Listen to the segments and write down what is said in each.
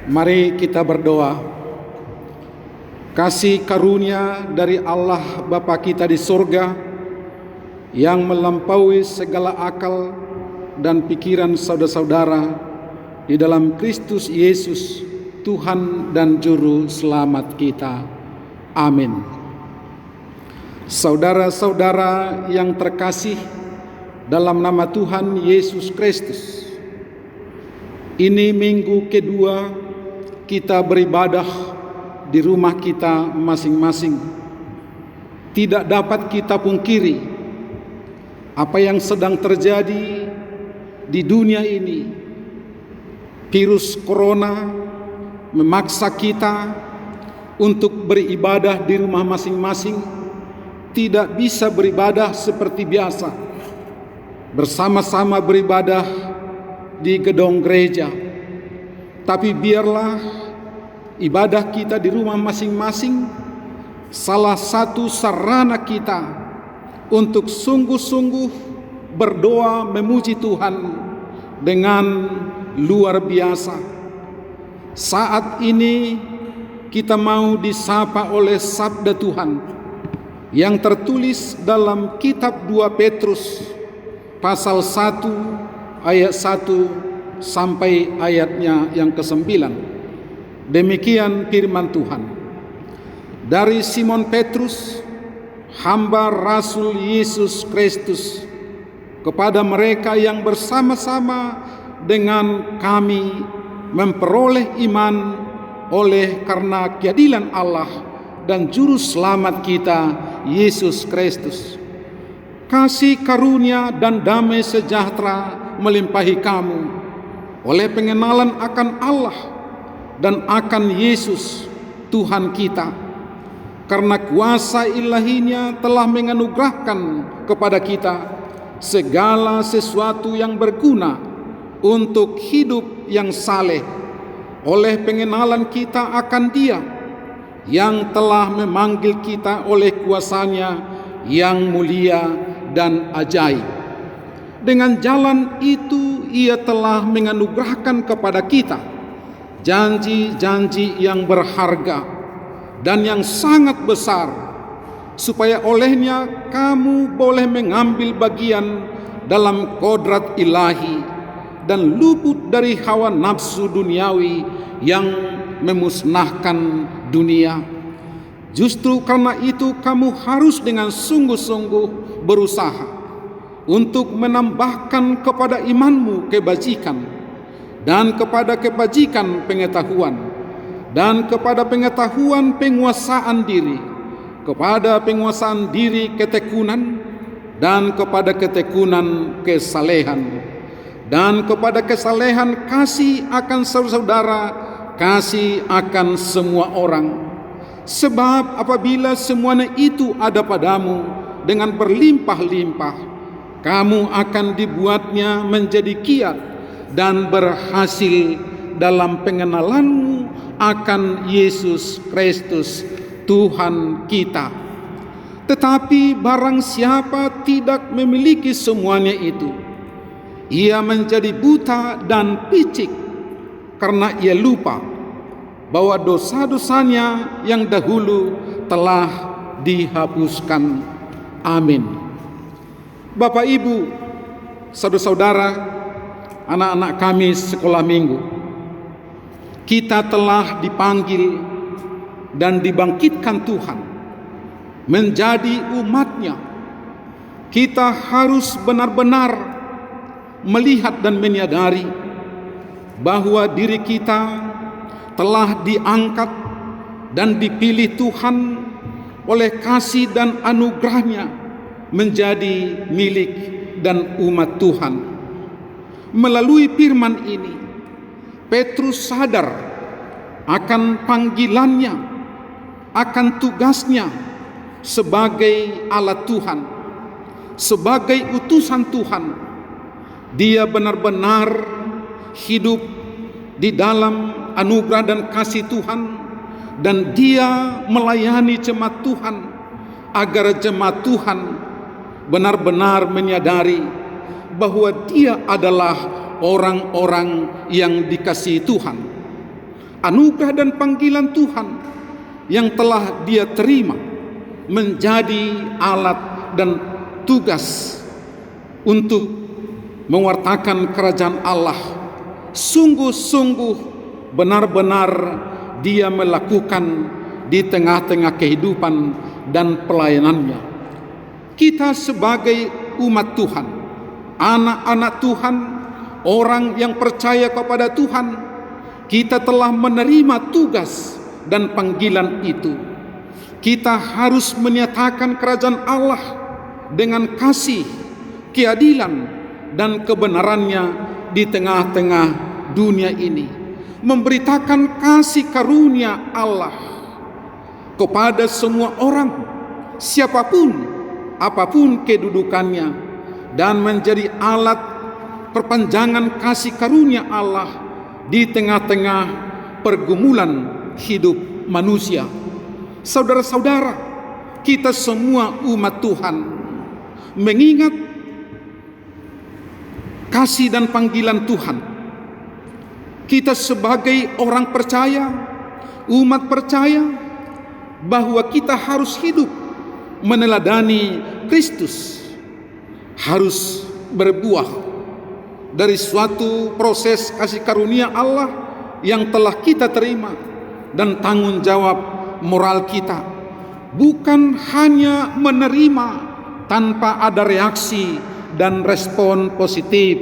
Mari kita berdoa. Kasih karunia dari Allah Bapa kita di surga yang melampaui segala akal dan pikiran saudara-saudara di dalam Kristus Yesus, Tuhan dan Juru Selamat kita. Amin. Saudara-saudara yang terkasih dalam nama Tuhan Yesus Kristus, ini minggu kedua kita beribadah di rumah kita masing-masing. Tidak dapat kita pungkiri apa yang sedang terjadi di dunia ini. Virus corona memaksa kita untuk beribadah di rumah masing-masing. Tidak bisa beribadah seperti biasa, bersama-sama beribadah di gedung gereja. Tapi biarlah ibadah kita di rumah masing-masing salah satu sarana kita untuk sungguh-sungguh berdoa memuji Tuhan dengan luar biasa. Saat ini kita mau disapa oleh sabda Tuhan yang tertulis dalam kitab 2 Petrus pasal 1 ayat 1 sampai ayatnya yang ke-9. Demikian firman Tuhan. Dari Simon Petrus, hamba Rasul Yesus Kristus, kepada mereka yang bersama-sama dengan kami memperoleh iman oleh karena keadilan Allah dan Juru Selamat kita, Yesus Kristus. Kasih karunia dan damai sejahtera melimpahi kamu oleh pengenalan akan Allah dan akan Yesus Tuhan kita, karena kuasa ilahinya telah menganugerahkan kepada kita segala sesuatu yang berguna untuk hidup yang saleh oleh pengenalan kita akan Dia yang telah memanggil kita oleh kuasanya yang mulia dan ajaib. Dengan jalan itu Ia telah menganugerahkan kepada kita janji-janji yang berharga dan yang sangat besar, supaya olehnya kamu boleh mengambil bagian dalam kodrat ilahi dan luput dari hawa nafsu duniawi yang memusnahkan dunia. Justru karena itu kamu harus dengan sungguh-sungguh berusaha untuk menambahkan kepada imanmu kebajikan, dan kepada kebajikan pengetahuan, dan kepada pengetahuan penguasaan diri, kepada penguasaan diri ketekunan, dan kepada ketekunan kesalehan, dan kepada kesalehan kasih akan saudara, kasih akan semua orang. Sebab apabila semuanya itu ada padamu dengan berlimpah-limpah, kamu akan dibuatnya menjadi kiat dan berhasil dalam pengenalanmu akan Yesus Kristus Tuhan kita. Tetapi barang siapa tidak memiliki semuanya itu, ia menjadi buta dan picik karena ia lupa bahwa dosa-dosanya yang dahulu telah dihapuskan. Amin. Bapak, Ibu, saudara-saudara, anak-anak kami sekolah minggu, kita telah dipanggil dan dibangkitkan Tuhan menjadi umat-Nya. Kita harus benar-benar melihat dan menyadari bahwa diri kita telah diangkat dan dipilih Tuhan oleh kasih dan anugerah-Nya menjadi milik dan umat Tuhan. Melalui firman ini, Petrus sadar akan panggilannya, akan tugasnya sebagai alat Tuhan, sebagai utusan Tuhan. Dia benar-benar hidup di dalam anugerah dan kasih Tuhan, dan dia melayani jemaat Tuhan agar jemaat Tuhan benar-benar menyadari bahwa dia adalah orang-orang yang dikasihi Tuhan, anugerah dan panggilan Tuhan yang telah dia terima menjadi alat dan tugas untuk mewartakan kerajaan Allah. Sungguh-sungguh benar-benar dia melakukan di tengah-tengah kehidupan dan pelayanannya. Kita sebagai umat Tuhan, anak-anak Tuhan, orang yang percaya kepada Tuhan, kita telah menerima tugas dan panggilan itu. Kita harus menyatakan kerajaan Allah dengan kasih, keadilan, dan kebenarannya di tengah-tengah dunia ini. Memberitakan kasih karunia Allah kepada semua orang, siapapun, apapun kedudukannya, dan menjadi alat perpanjangan kasih karunia Allah di tengah-tengah pergumulan hidup manusia. Saudara-saudara, kita semua umat Tuhan mengingat kasih dan panggilan Tuhan. Kita sebagai orang percaya, umat percaya, bahwa kita harus hidup meneladani Kristus, harus berbuah dari suatu proses kasih karunia Allah yang telah kita terima, dan tanggung jawab moral kita bukan hanya menerima tanpa ada reaksi dan respon positif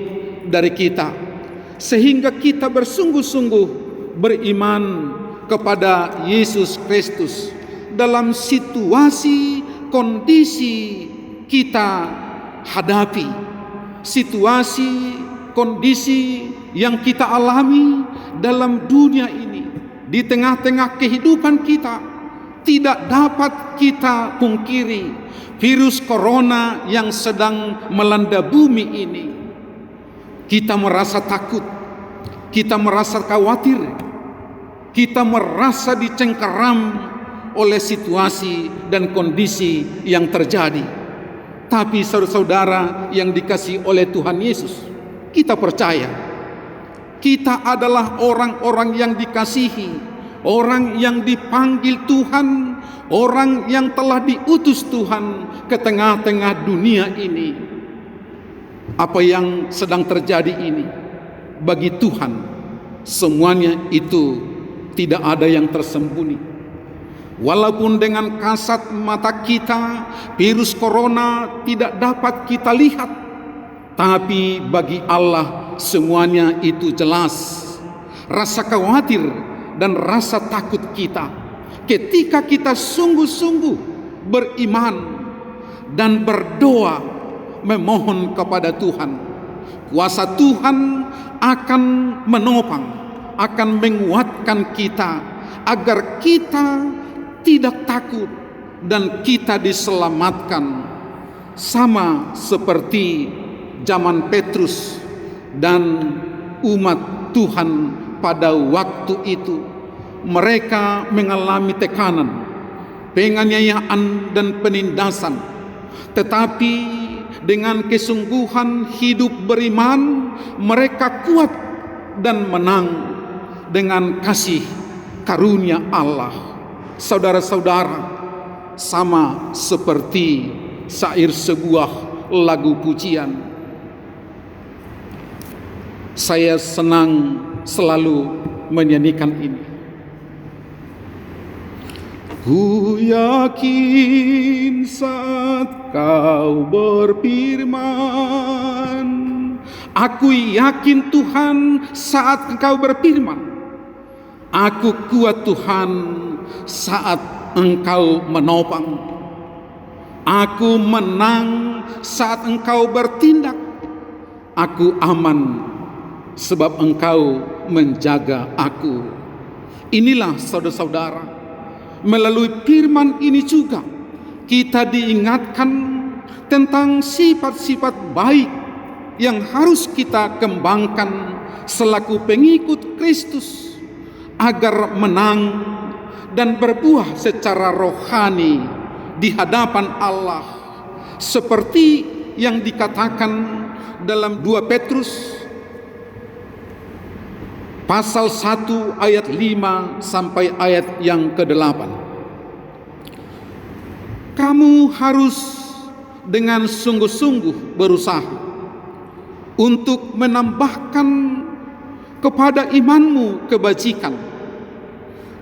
dari kita, sehingga kita bersungguh-sungguh beriman kepada Yesus Kristus dalam situasi kondisi kita hadapi, situasi kondisi yang kita alami dalam dunia ini. Di tengah-tengah kehidupan kita, tidak dapat kita pungkiri virus corona yang sedang melanda bumi ini. Kita merasa takut, kita merasa khawatir, kita merasa dicengkeram oleh situasi dan kondisi yang terjadi. Tapi saudara-saudara yang dikasihi oleh Tuhan Yesus, kita percaya kita adalah orang-orang yang dikasihi, orang yang dipanggil Tuhan, orang yang telah diutus Tuhan ke tengah-tengah dunia ini. Apa yang sedang terjadi ini bagi Tuhan, semuanya itu tidak ada yang tersembunyi. Walaupun dengan kasat mata kita virus corona tidak dapat kita lihat, tapi bagi Allah semuanya itu jelas. Rasa khawatir dan rasa takut kita ketika kita sungguh-sungguh beriman dan berdoa memohon kepada Tuhan, kuasa Tuhan akan menopang, akan menguatkan kita agar kita tidak takut dan kita diselamatkan, sama seperti zaman Petrus dan umat Tuhan pada waktu itu. Mereka mengalami tekanan, penganiayaan dan penindasan, tetapi dengan kesungguhan hidup beriman, mereka kuat dan menang dengan kasih karunia Allah. Saudara-saudara, sama seperti syair sebuah lagu pujian, saya senang selalu menyanyikan ini. Ku yakin saat kau berfirman, aku yakin Tuhan saat engkau berfirman, aku kuat Tuhan saat engkau menopang, aku menang saat engkau bertindak, aku aman sebab engkau menjaga aku. Inilah saudara-saudara, melalui firman ini juga kita diingatkan tentang sifat-sifat baik yang harus kita kembangkan selaku pengikut Kristus agar menang dan berbuah secara rohani di hadapan Allah, seperti yang dikatakan dalam 2 Petrus pasal 1 ayat 5 sampai ayat yang ke-8. Kamu harus dengan sungguh-sungguh berusaha untuk menambahkan kepada imanmu kebajikan,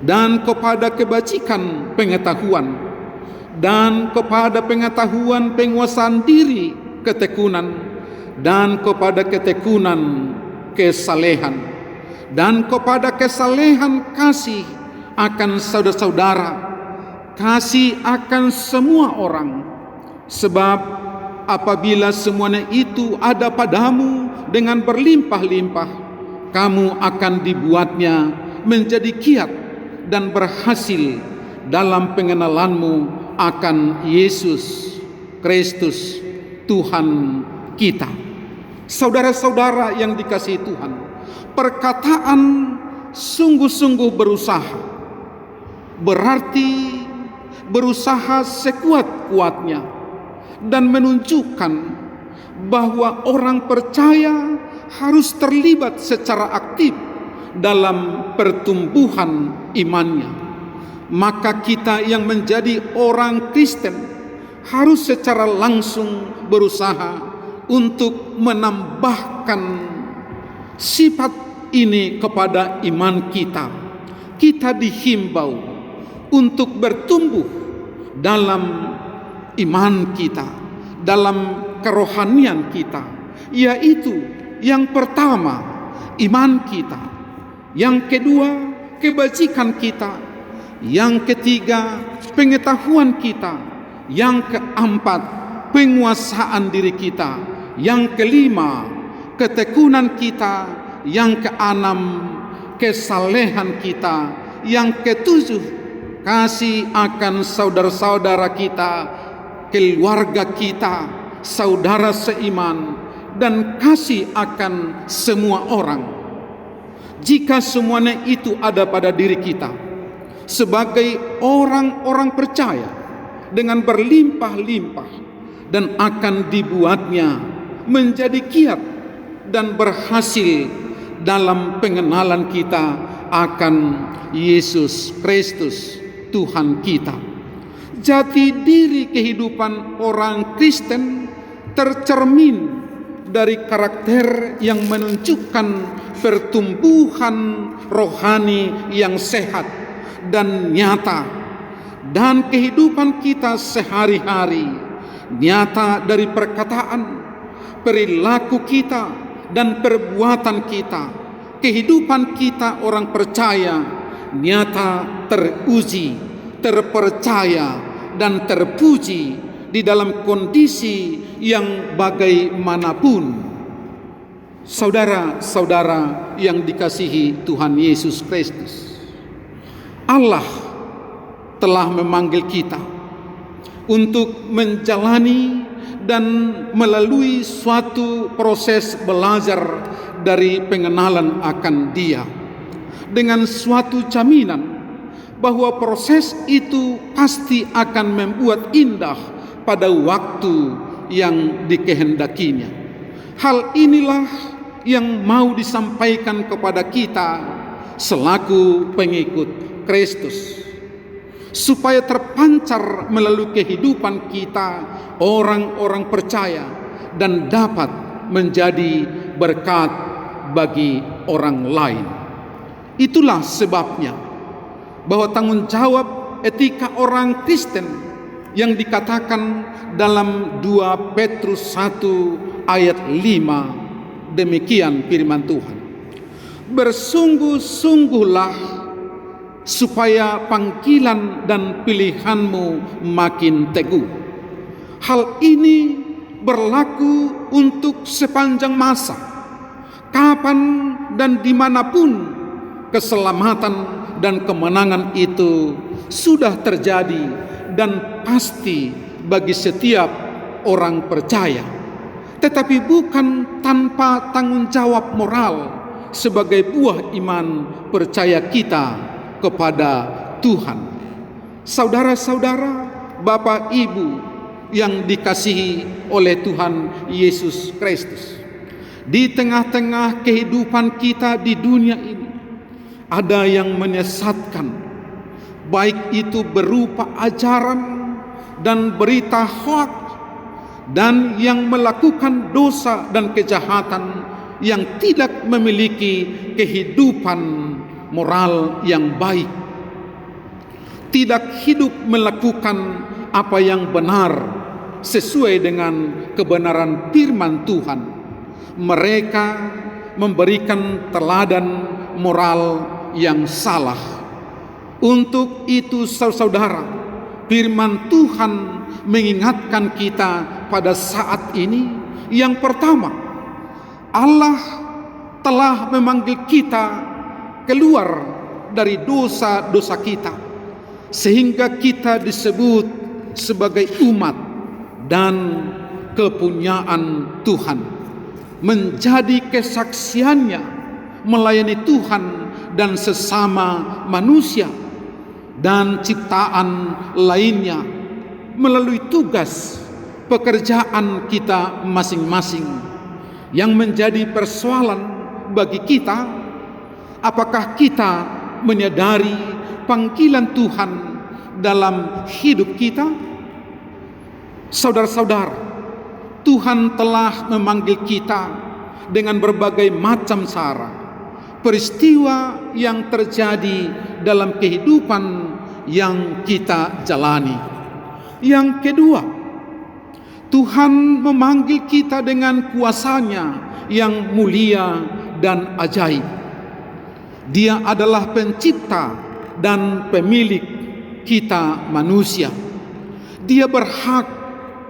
dan kepada kebajikan pengetahuan, dan kepada pengetahuan penguasaan diri ketekunan, dan kepada ketekunan kesalehan, dan kepada kesalehan kasih akan saudara-saudara, kasih akan semua orang. Sebab apabila semuanya itu ada padamu dengan berlimpah-limpah, kamu akan dibuatnya menjadi kiat dan berhasil dalam pengenalanmu akan Yesus Kristus Tuhan kita. Saudara-saudara yang dikasihi Tuhan, perkataan sungguh-sungguh berusaha berarti berusaha sekuat-kuatnya dan menunjukkan bahwa orang percaya harus terlibat secara aktif dalam pertumbuhan imannya. Maka kita yang menjadi orang Kristen harus secara langsung berusaha untuk menambahkan sifat ini kepada iman kita. Kita dihimbau untuk bertumbuh dalam iman kita, dalam kerohanian kita, yaitu yang pertama iman kita, yang kedua kebajikan kita, yang ketiga pengetahuan kita, yang keempat penguasaan diri kita, yang kelima ketekunan kita, yang keenam kesalehan kita, yang ketujuh kasih akan saudara-saudara kita, keluarga kita, saudara seiman, dan kasih akan semua orang. Jika semuanya itu ada pada diri kita sebagai orang-orang percaya dengan berlimpah-limpah, dan akan dibuatnya menjadi kiat dan berhasil dalam pengenalan kita akan Yesus Kristus Tuhan kita. Jati diri kehidupan orang Kristen tercermin dari karakter yang menunjukkan pertumbuhan rohani yang sehat dan nyata, dan kehidupan kita sehari-hari nyata dari perkataan, perilaku kita, dan perbuatan kita. Kehidupan kita orang percaya nyata, teruji, terpercaya, dan terpuji di dalam kondisi yang bagaimanapun. Saudara-saudara yang dikasihi Tuhan Yesus Kristus, Allah telah memanggil kita untuk menjalani dan melalui suatu proses belajar dari pengenalan akan Dia, dengan suatu jaminan bahwa proses itu pasti akan membuat indah pada waktu yang dikehendakinya. Hal inilah yang mau disampaikan kepada kita selaku pengikut Kristus, supaya terpancar melalui kehidupan kita orang-orang percaya dan dapat menjadi berkat bagi orang lain. Itulah sebabnya bahwa tanggung jawab etika orang Kristen yang dikatakan dalam 2 Petrus 1 ayat 5, demikian firman Tuhan: bersungguh-sungguhlah supaya panggilan dan pilihanmu makin teguh. Hal ini berlaku untuk sepanjang masa, kapan dan dimanapun keselamatan dan kemenangan itu sudah terjadi dan pasti bagi setiap orang percaya, tetapi bukan tanpa tanggung jawab moral sebagai buah iman percaya kita kepada Tuhan. Saudara-saudara, Bapak Ibu yang dikasihi oleh Tuhan Yesus Kristus, di tengah-tengah kehidupan kita di dunia ini, ada yang menyesatkan, baik itu berupa ajaran dan berita hoaks, dan yang melakukan dosa dan kejahatan yang tidak memiliki kehidupan moral yang baik, tidak hidup melakukan apa yang benar sesuai dengan kebenaran firman Tuhan. Mereka memberikan teladan moral yang salah. Untuk itu saudara, firman Tuhan mengingatkan kita pada saat ini. Yang pertama, Allah telah memanggil kita keluar dari dosa-dosa kita, sehingga kita disebut sebagai umat dan kepunyaan Tuhan, menjadi kesaksiannya melayani Tuhan dan sesama manusia dan ciptaan lainnya melalui tugas pekerjaan kita masing-masing. Yang menjadi persoalan bagi kita, apakah kita menyadari panggilan Tuhan dalam hidup kita? Saudara-saudara, Tuhan telah memanggil kita dengan berbagai macam cara. Peristiwa yang terjadi dalam kehidupan yang kita jalani. Yang kedua, Tuhan memanggil kita dengan kuasa-Nya yang mulia dan ajaib. Dia adalah pencipta dan pemilik kita manusia. Dia berhak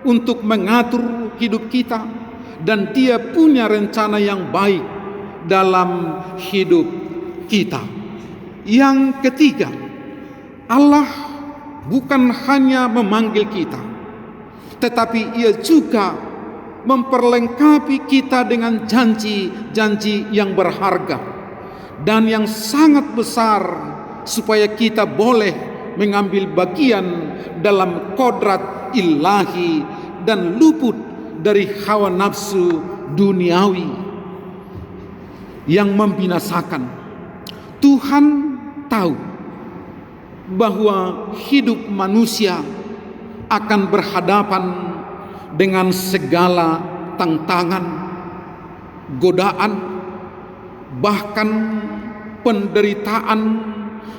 untuk mengatur hidup kita, dan Dia punya rencana yang baik dalam hidup kita. Yang ketiga, Allah bukan hanya memanggil kita, tetapi Ia juga memperlengkapi kita dengan janji-janji yang berharga dan yang sangat besar, supaya kita boleh mengambil bagian dalam kodrat ilahi dan luput dari hawa nafsu duniawi yang membinasakan. Tuhan tahu bahwa hidup manusia akan berhadapan dengan segala tantangan, godaan, bahkan penderitaan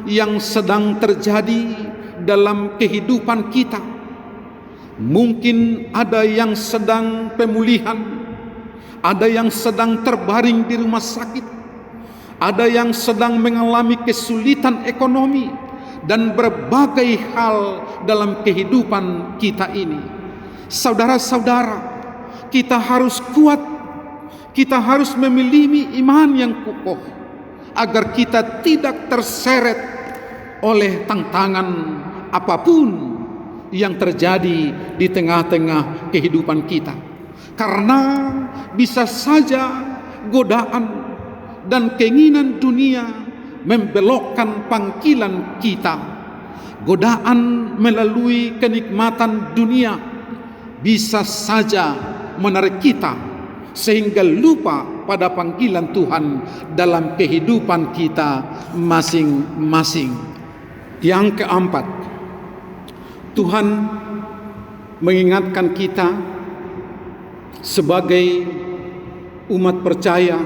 yang sedang terjadi dalam kehidupan kita. Mungkin ada yang sedang pemulihan, ada yang sedang terbaring di rumah sakit, ada yang sedang mengalami kesulitan ekonomi, dan berbagai hal dalam kehidupan kita ini. Saudara-saudara, kita harus kuat, kita harus memiliki iman yang kokoh, agar kita tidak terseret oleh tantangan apapun yang terjadi di tengah-tengah kehidupan kita. Karena bisa saja godaan dan keinginan dunia membelokkan panggilan kita. Godaan melalui kenikmatan dunia bisa saja menarik kita sehingga lupa pada panggilan Tuhan dalam kehidupan kita masing-masing. Yang keempat, Tuhan mengingatkan kita sebagai umat percaya,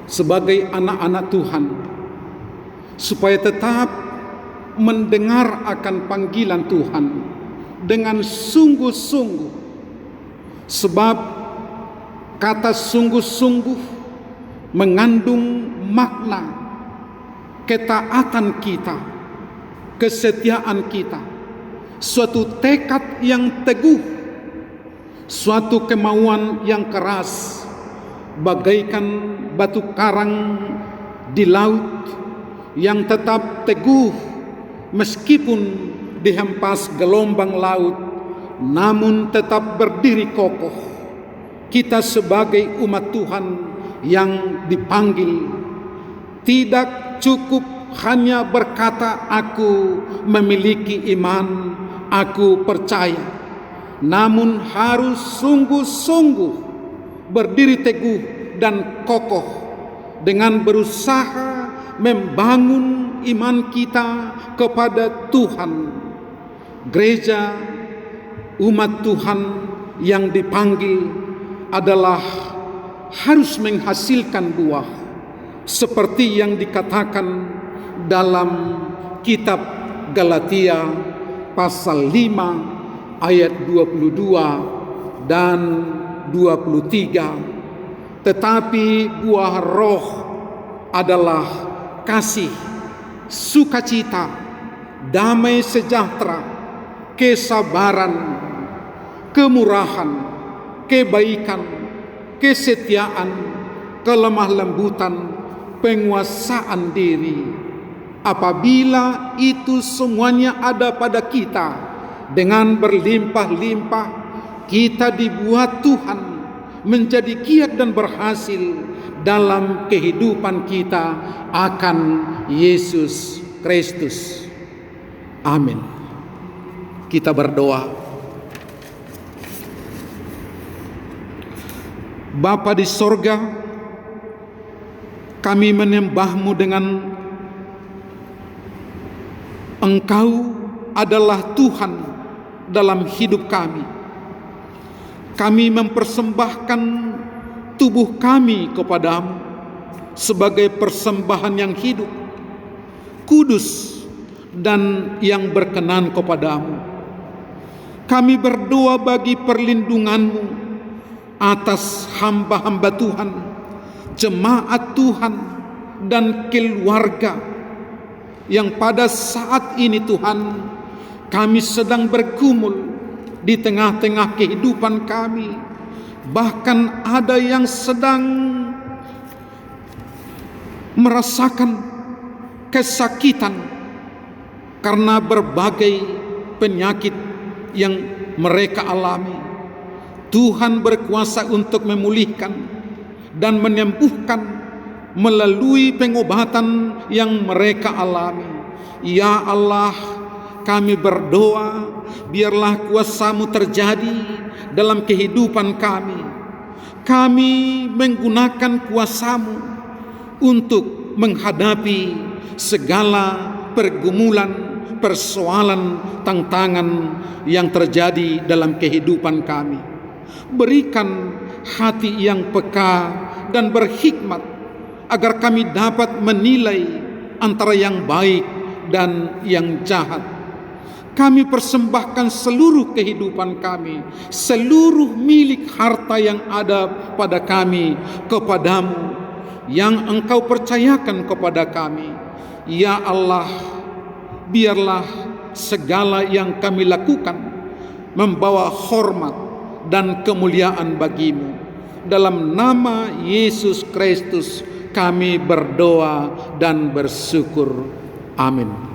sebagai anak-anak Tuhan, supaya tetap mendengar akan panggilan Tuhan dengan sungguh-sungguh. Sebab kata sungguh-sungguh mengandung makna ketaatan kita, kesetiaan kita, suatu tekad yang teguh, suatu kemauan yang keras, bagaikan batu karang di laut yang tetap teguh meskipun dihempas gelombang laut, namun tetap berdiri kokoh. Kita sebagai umat Tuhan yang dipanggil tidak cukup hanya berkata aku memiliki iman, aku percaya, namun harus sungguh-sungguh berdiri teguh dan kokoh dengan berusaha membangun iman kita kepada Tuhan. Gereja, umat Tuhan yang dipanggil adalah harus menghasilkan buah seperti yang dikatakan dalam kitab Galatia pasal 5 ayat 22 dan 23. Tetapi buah roh adalah kasih, sukacita, damai sejahtera, kesabaran, kemurahan, kebaikan, kesetiaan, kelemah lembutan, penguasaan diri. Apabila itu semuanya ada pada kita, dengan berlimpah-limpah kita dibuat Tuhan menjadi giat dan berhasil dalam kehidupan kita akan Yesus Kristus. Amin. Kita berdoa. Bapa di sorga, kami menyembah-Mu dengan Engkau adalah Tuhan dalam hidup kami. Kami mempersembahkan tubuh kami kepadamu sebagai persembahan yang hidup, kudus, dan yang berkenan kepadamu. Kami berdoa bagi perlindungan-Mu atas hamba-hamba Tuhan, jemaat Tuhan, dan keluarga yang pada saat ini Tuhan kami sedang bergumul di tengah-tengah kehidupan kami. Bahkan ada yang sedang merasakan kesakitan karena berbagai penyakit yang mereka alami. Tuhan berkuasa untuk memulihkan dan menyembuhkan melalui pengobatan yang mereka alami. Ya Allah, kami berdoa, biarlah kuasa-Mu terjadi dalam kehidupan kami. Kami menggunakan kuasa-Mu untuk menghadapi segala pergumulan, persoalan, tantangan yang terjadi dalam kehidupan kami. Berikan hati yang peka dan berhikmat agar kami dapat menilai antara yang baik dan yang jahat. Kami persembahkan seluruh kehidupan kami, seluruh milik harta yang ada pada kami kepadamu, yang Engkau percayakan kepada kami. Ya Allah, biarlah segala yang kami lakukan membawa hormat dan kemuliaan bagi-Mu. Dalam nama Yesus Kristus kami berdoa dan bersyukur. Amin.